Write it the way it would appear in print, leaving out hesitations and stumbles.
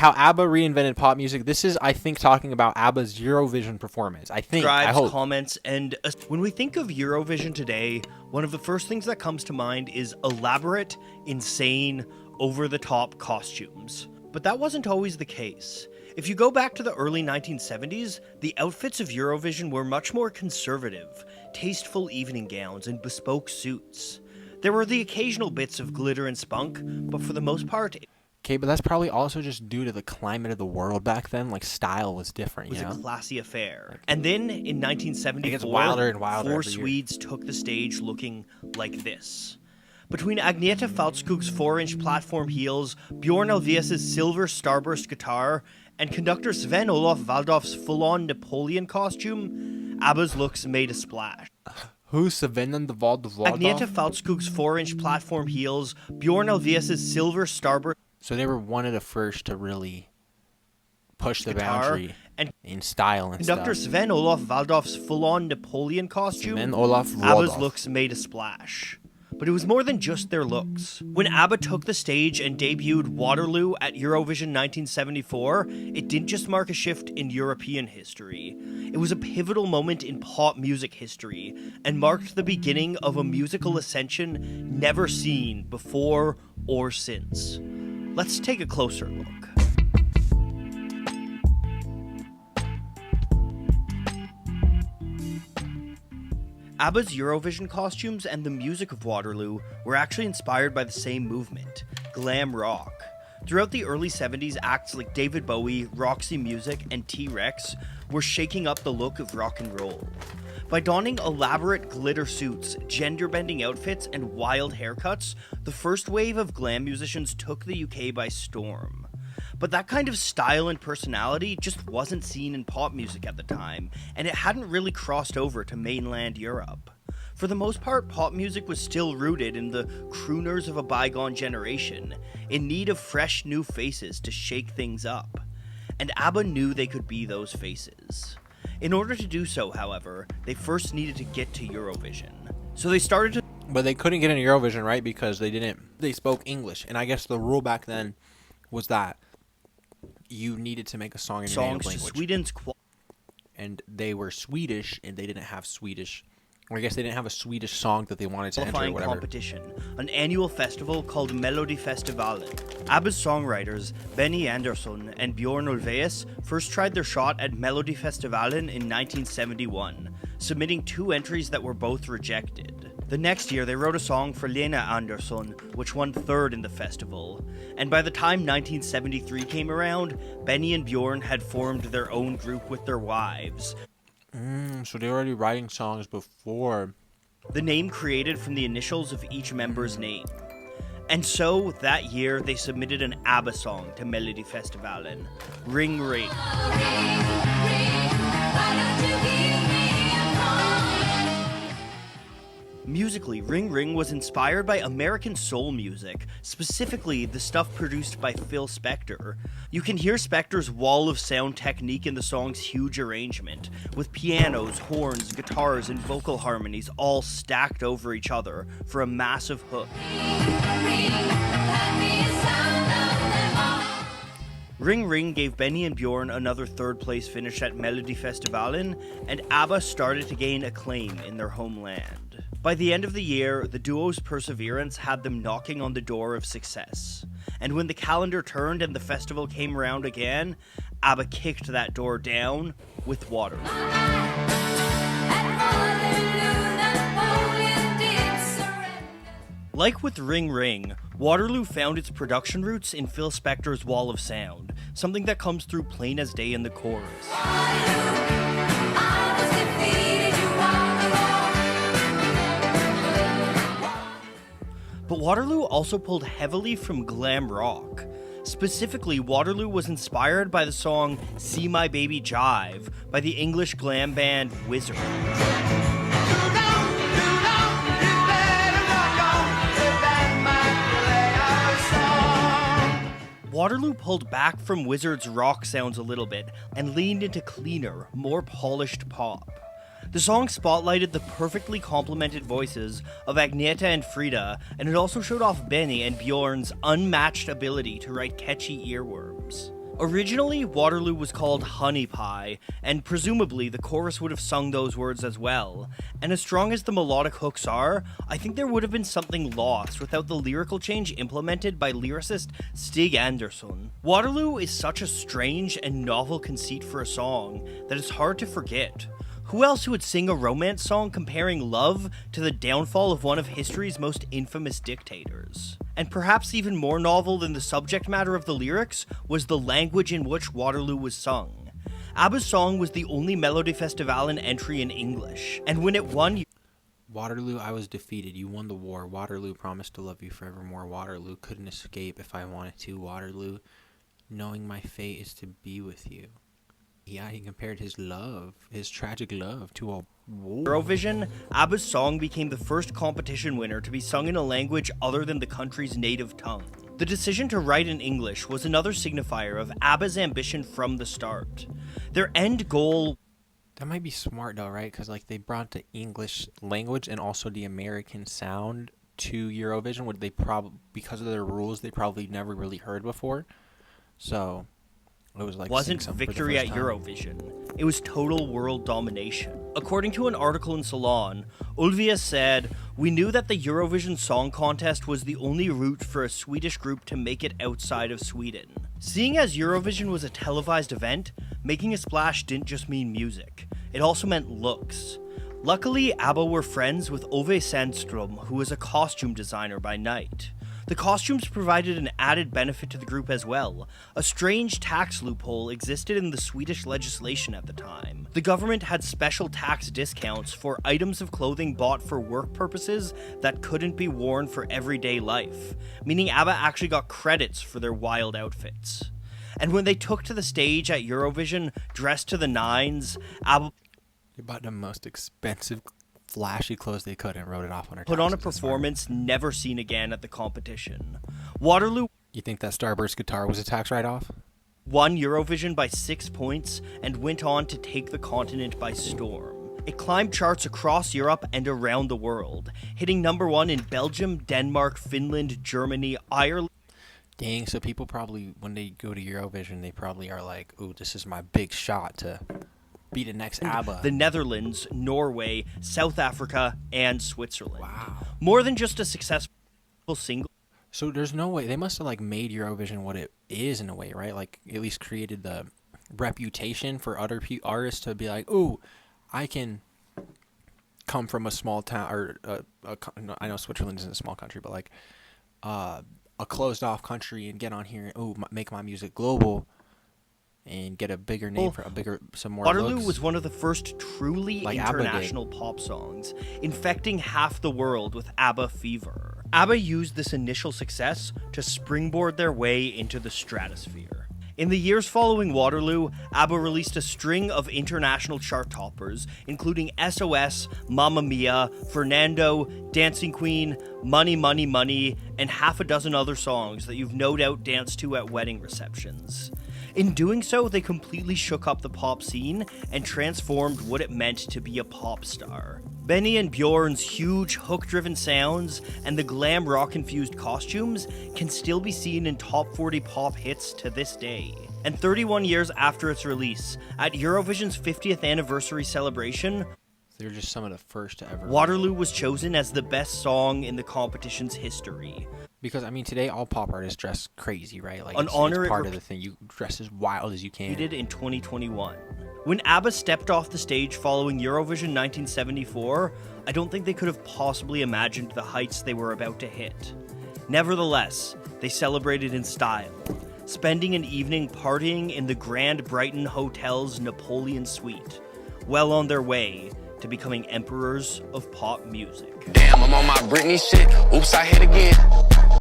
how ABBA reinvented pop music. This is, I think, talking about ABBA's Eurovision performance. I hope. Comments, and when we think of Eurovision today, one of the first things that comes to mind is elaborate, insane, over-the-top costumes. But that wasn't always the case. If you go back to the early 1970s, the outfits of Eurovision were much more conservative, tasteful evening gowns and bespoke suits. There were the occasional bits of glitter and spunk, but for the most part... Okay, but that's probably also just due to the climate of the world back then. Like, style was different, It was a classy affair. And then, in 1974, wilder and wilder four Swedes took the stage looking like this. Between Agneta Faltskog's 4-inch platform heels, Bjorn Ulvaeus' silver starburst guitar, and conductor Sven-Olof Waldorf's full-on Napoleon costume, ABBA's looks made a splash. Who's Sven and the Waldorf? Agneta Faltskog's 4-inch platform heels, Bjorn Ulvaeus' silver starburst. So they were one of the first to really push the boundary and in style and conductor stuff. Sven-Olof Waldorf's full-on Napoleon costume, Sven-Olof ABBA's Waldorf. looks made a splash. But it was more than just their looks. When ABBA took the stage and debuted Waterloo at Eurovision 1974, it didn't just mark a shift in European history. It was a pivotal moment in pop music history, and marked the beginning of a musical ascension never seen before or since. Let's take a closer look. ABBA's Eurovision costumes and the music of Waterloo were actually inspired by the same movement, glam rock. Throughout the early 70s, acts like David Bowie, Roxy Music, and T-Rex were shaking up the look of rock and roll. By donning elaborate glitter suits, gender-bending outfits, and wild haircuts, the first wave of glam musicians took the UK by storm. But that kind of style and personality just wasn't seen in pop music at the time, and it hadn't really crossed over to mainland Europe. For the most part, pop music was still rooted in the crooners of a bygone generation, in need of fresh new faces to shake things up. And ABBA knew they could be those faces. In order to do so, however, they first needed to get to Eurovision. So they started to... But they couldn't get into Eurovision, right? Because they spoke English. And I guess the rule back then was that you needed to make a song in your native language. Sweden's and they were Swedish, and they didn't have Swedish... Or I guess they didn't have a Swedish song that they wanted to enter or whatever. Competition, an annual festival called Melodifestivalen. ABBA's songwriters, Benny Andersson and Bjorn Ulvaeus, first tried their shot at Melodifestivalen in 1971, submitting 2 entries that were both rejected. The next year, they wrote a song for Lena Andersson, which won 3rd in the festival. And by the time 1973 came around, Benny and Bjorn had formed their own group with their wives. So they were already writing songs before. The name created from the initials of each member's name. And so, that year, they submitted an ABBA song to Melodifestivalen, Ring Ring. Musically, Ring Ring was inspired by American soul music, specifically the stuff produced by Phil Spector. You can hear Spector's wall of sound technique in the song's huge arrangement, with pianos, horns, guitars, and vocal harmonies all stacked over each other for a massive hook. Ring Ring gave Benny and Bjorn another 3rd place finish at Melodifestivalen, and ABBA started to gain acclaim in their homeland. By the end of the year, the duo's perseverance had them knocking on the door of success. And when the calendar turned and the festival came around again, ABBA kicked that door down with Waterloo. Like with Ring Ring, Waterloo found its production roots in Phil Spector's wall of sound, something that comes through plain as day in the chorus. But Waterloo also pulled heavily from glam rock. Specifically, Waterloo was inspired by the song See My Baby Jive by the English glam band Wizard. Waterloo pulled back from Wizard's rock sounds a little bit and leaned into cleaner, more polished pop. The song spotlighted the perfectly complemented voices of Agneta and Frida, and it also showed off Benny and Bjorn's unmatched ability to write catchy earworms. Originally, Waterloo was called Honey Pie, and presumably the chorus would have sung those words as well. And as strong as the melodic hooks are, I think there would have been something lost without the lyrical change implemented by lyricist Stig Andersson. Waterloo is such a strange and novel conceit for a song that it's hard to forget. Who else would sing a romance song comparing love to the downfall of one of history's most infamous dictators? And perhaps even more novel than the subject matter of the lyrics was the language in which Waterloo was sung. ABBA's song was the only Melodifestivalen entry in English, and when it won... Waterloo, I was defeated. You won the war. Waterloo, promised to love you forevermore. Waterloo, couldn't escape if I wanted to. Waterloo, knowing my fate is to be with you. Yeah, he compared his love, his tragic love, to a war. Eurovision, ABBA's song became the first competition winner to be sung in a language other than the country's native tongue. The decision to write in English was another signifier of ABBA's ambition from the start. Their end goal... That might be smart though, right? Because like they brought the English language and also the American sound to Eurovision, what they probably, because of their rules, they probably never really heard before. So... it was like wasn't victory at Eurovision. It was total world domination. According to an article in Salon, Ulvia said, "We knew that the Eurovision Song Contest was the only route for a Swedish group to make it outside of Sweden." Seeing as Eurovision was a televised event, making a splash didn't just mean music. It also meant looks. Luckily, ABBA were friends with Ove Sandström, who was a costume designer by night. The costumes provided an added benefit to the group as well. A strange tax loophole existed in the Swedish legislation at the time. The government had special tax discounts for items of clothing bought for work purposes that couldn't be worn for everyday life, meaning ABBA actually got credits for their wild outfits. And when they took to the stage at Eurovision dressed to the nines, ABBA They bought the most expensive flashy clothes they could and wrote it off on her put on a performance never seen again at the competition. Waterloo... You think that Starburst guitar was a tax write-off? Won Eurovision by 6 points and went on to take the continent by storm. It climbed charts across Europe and around the world, hitting #1 in Belgium, Denmark, Finland, Germany, Ireland... Dang, so people probably, when they go to Eurovision, they probably are like, ooh, this is my big shot to... be the next ABBA. The Netherlands, Norway, South Africa, and Switzerland. Wow. More than just a successful single. So there's no way. They must have like made Eurovision what it is in a way, right? Like at least created the reputation for other artists to be like, ooh, I can come from a small town, or I know Switzerland isn't a small country, but like a closed off country and get on here and, ooh, make my music global. And get a bigger name for some more Waterloo looks. was one of the first truly like international pop songs, infecting half the world with ABBA fever. ABBA used this initial success to springboard their way into the stratosphere. In the years following Waterloo, ABBA released a string of international chart toppers, including SOS, Mamma Mia, Fernando, Dancing Queen, Money, Money, Money, and half a dozen other songs that you've no doubt danced to at wedding receptions. In doing so, they completely shook up the pop scene and transformed what it meant to be a pop star. Benny and Bjorn's huge hook-driven sounds and the glam rock-infused costumes can still be seen in top 40 pop hits to this day. And 31 years after its release, at Eurovision's 50th anniversary celebration, they're just some of the first to ever. Waterloo was chosen as the best song in the competition's history. Because, I mean, today all pop artists dress crazy, right? Like, An honor it's part of the thing. You dress as wild as you can. Did in 2021. When ABBA stepped off the stage following Eurovision 1974, I don't think they could have possibly imagined the heights they were about to hit. Nevertheless, they celebrated in style, spending an evening partying in the Grand Brighton Hotel's Napoleon Suite, well on their way to becoming emperors of pop music. Damn, I'm on my Britney shit. Oops, I hit again.